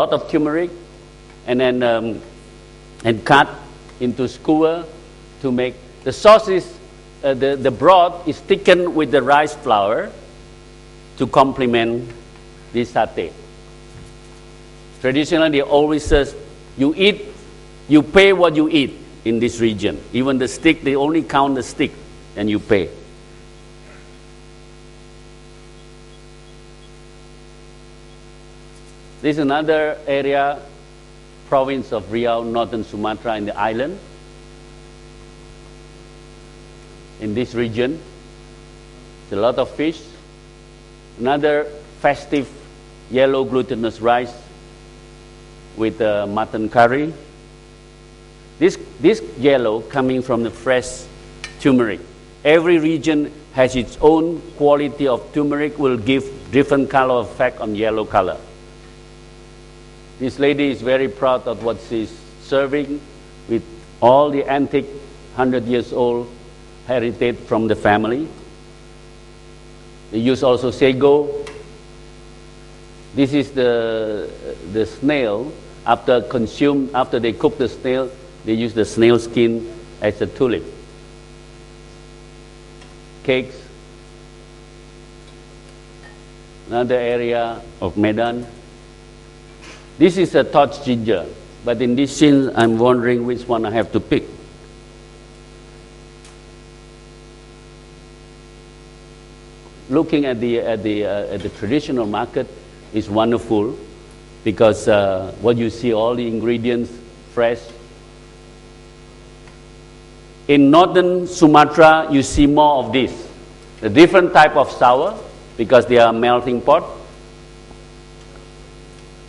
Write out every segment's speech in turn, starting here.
lot of turmeric, and then and cut into skewer to make the sauce. Is the broth is thickened with the rice flour to complement this satay. Traditionally, they always says you pay what you eat in this region. Even the stick, they only count the stick and you pay. This is another area, province of Riau, northern Sumatra in the island. In this region, there's a lot of fish. Another festive yellow glutinous rice with mutton curry. This yellow coming from the fresh turmeric. Every region has its own quality of turmeric, will give different color effect on yellow color. This lady is very proud of what she's serving with all the antique 100 years old heritage from the family. They use also sago. This is the snail. After they cook the snail, they use the snail skin as a tulip. Cakes. Another area of Medan. This is a torch ginger, but in this scene, I'm wondering which one I have to pick. Looking at the traditional market is wonderful because what you see, all the ingredients fresh. In northern Sumatra, you see more of this. The different type of sour because they are melting pot.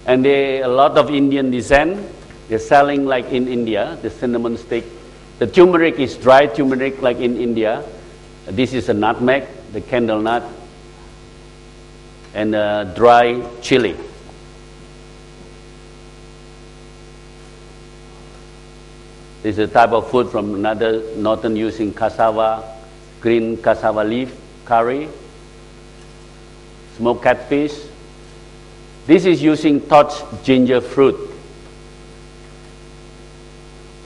And a lot of Indian descent. They're selling like in India, the cinnamon stick. The turmeric is dry turmeric like in India. This is a nutmeg, the candle nut, and dry chili. This is a type of food from another northern using cassava, green cassava leaf, curry, smoked catfish. This is using torch ginger fruit.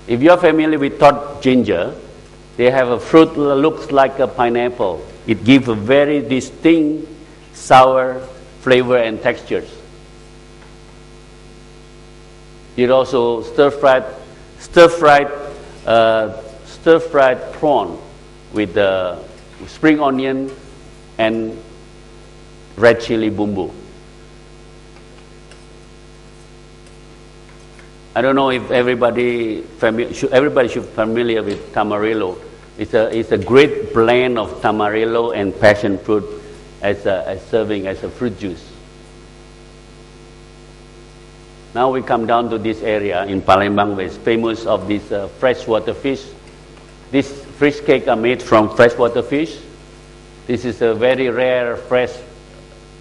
If you're familiar with torch ginger, they have a fruit that looks like a pineapple. It gives a very distinct sour flavor and textures. It also stir-fried prawn with spring onion and red chili bumbu. I don't know if everybody should familiar with tamarillo. It's a great blend of tamarillo and passion fruit as serving as a fruit juice. Now we come down to this area in Palembang, where it's famous of this freshwater fish. These fish cakes are made from freshwater fish. This is a very rare fresh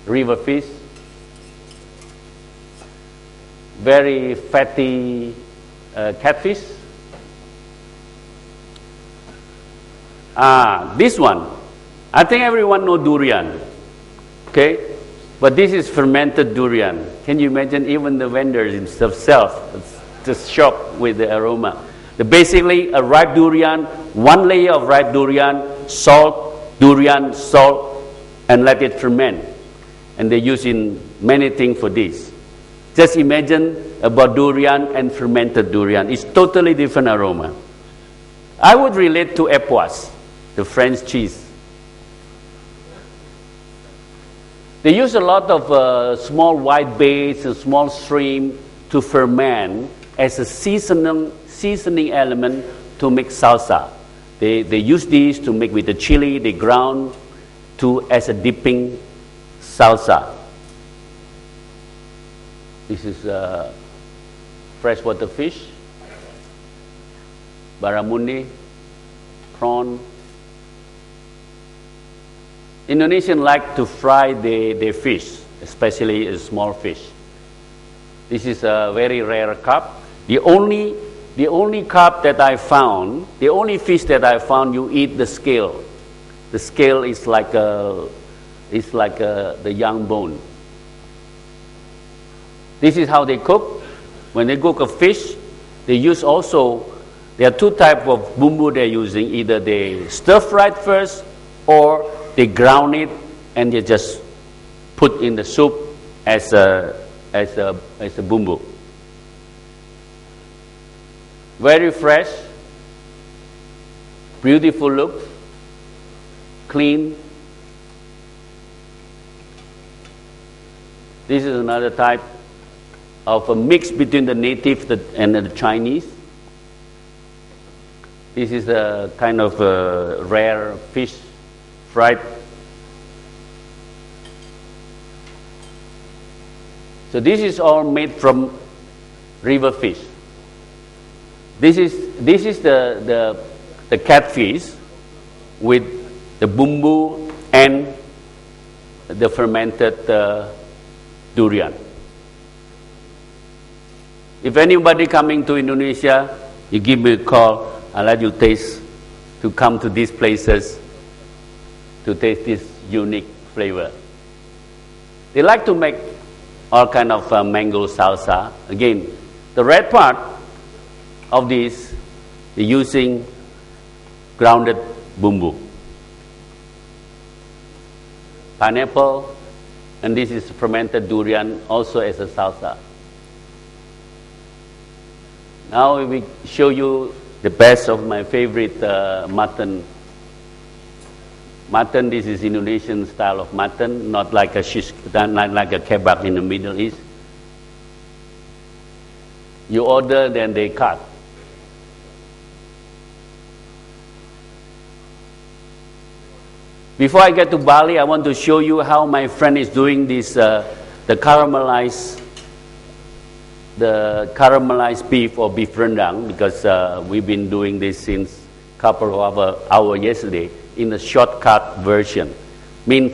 river fish. Very fatty catfish. This one, I think everyone knows durian, okay? But this is fermented durian. Can you imagine? Even the vendors themselves just shocked with the aroma. Basically, a ripe durian, one layer of ripe durian, salt, and let it ferment. And they use in many things for this. Just imagine about durian and fermented durian. It's totally different aroma. I would relate to époisse, the French cheese. They use a lot of small white baits and small shrimp to ferment as a seasoning element to make salsa. They use these to make with the chili, they ground as a dipping salsa. This is freshwater fish, barramundi, prawn. Indonesians like to fry their fish, especially a small fish. This is a very rare carp. The only carp that I found, the only fish that I found, you eat the scale. The scale is like the young bone. This is how they cook. When they cook a fish, they use also, there are two types of bumbu they're using. Either they stir fry it first, or they ground it and they just put in the soup as a bumbu. Very fresh, beautiful look, clean. This is another type of a mix between the native and the Chinese. This is a kind of a rare fish fried. So this is all made from river fish. This is the catfish with the bumbu and the fermented durian. If anybody coming to Indonesia, you give me a call. I'll let you taste, to come to these places to taste this unique flavor. They like to make all kind of mango salsa. Again, the red part of this, they're using grounded bumbu, pineapple, and this is fermented durian also as a salsa. Now we show you the best of my favorite mutton. Mutton, this is Indonesian style of mutton, not like a not like a kebab in the Middle East. You order, then they cut. Before I get to Bali, I want to show you how my friend is doing this, the caramelized beef or beef rendang, because we've been doing this since couple of hours yesterday in a shortcut version.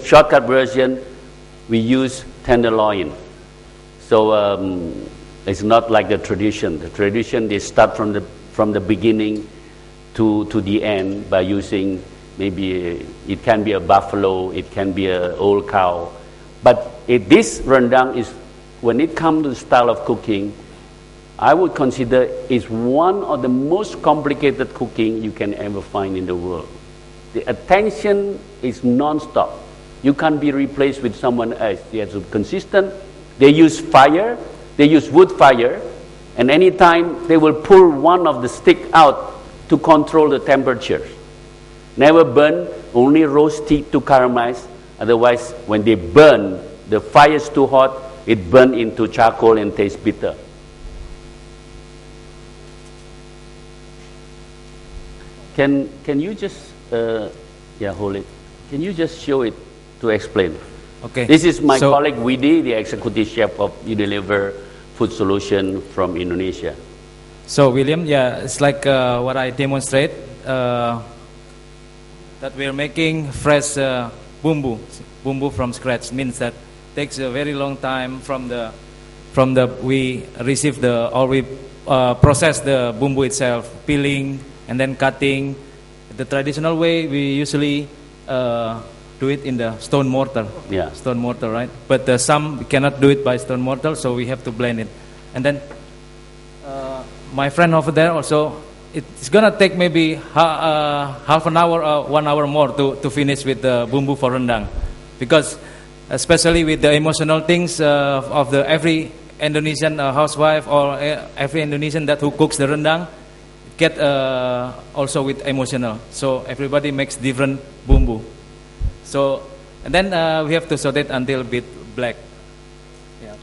Shortcut version, we use tenderloin. So it's not like the tradition. The tradition, they start from the beginning to the end by using maybe it can be a buffalo, it can be an old cow. But this rendang is, when it comes to the style of cooking, I would consider is one of the most complicated cooking you can ever find in the world. The attention is non-stop. You can't be replaced with someone else. They are consistent. They use fire. They use wood fire. And anytime they will pull one of the stick out to control the temperature. Never burn, only roast it to caramelize. Otherwise, when they burn, the fire is too hot, it burns into charcoal and tastes bitter. Can you just hold it? Can you just show it to explain? Okay. This is my colleague Widi, the executive chef of Unilever Food Solution from Indonesia. So William, it's like what I demonstrate, that we're making fresh bumbu from scratch. Means that takes a very long time we receive we process the bumbu itself, peeling and then cutting. The traditional way, we usually do it in the stone mortar. Yeah. Stone mortar, right? But some cannot do it by stone mortar, so we have to blend it. And then my friend over there also, it's gonna take maybe half an hour or 1 hour more to finish with the bumbu for rendang, because especially with the emotional things of every Indonesian housewife or every Indonesian who cooks the rendang get also with emotional. So everybody makes different bumbu. So and then we have to saute it until a bit black. Yeah.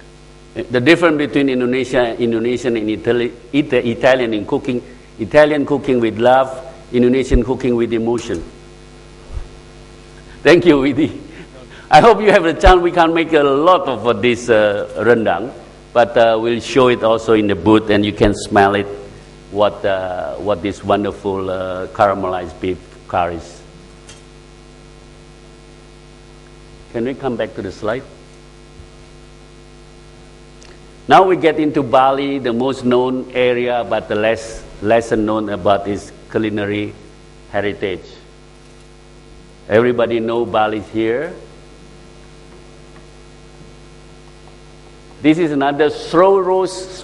The difference between Indonesian and Italian in cooking. Italian cooking with love, Indonesian cooking with emotion. Thank you, Widi. I hope you have the chance. We can make a lot of this rendang, but we'll show it also in the booth, and you can smell it. What this wonderful caramelized beef carries. Can we come back to the slide? Now we get into Bali, the most known area, but the lesser known about its culinary heritage. Everybody know Bali's here. This is another slow roast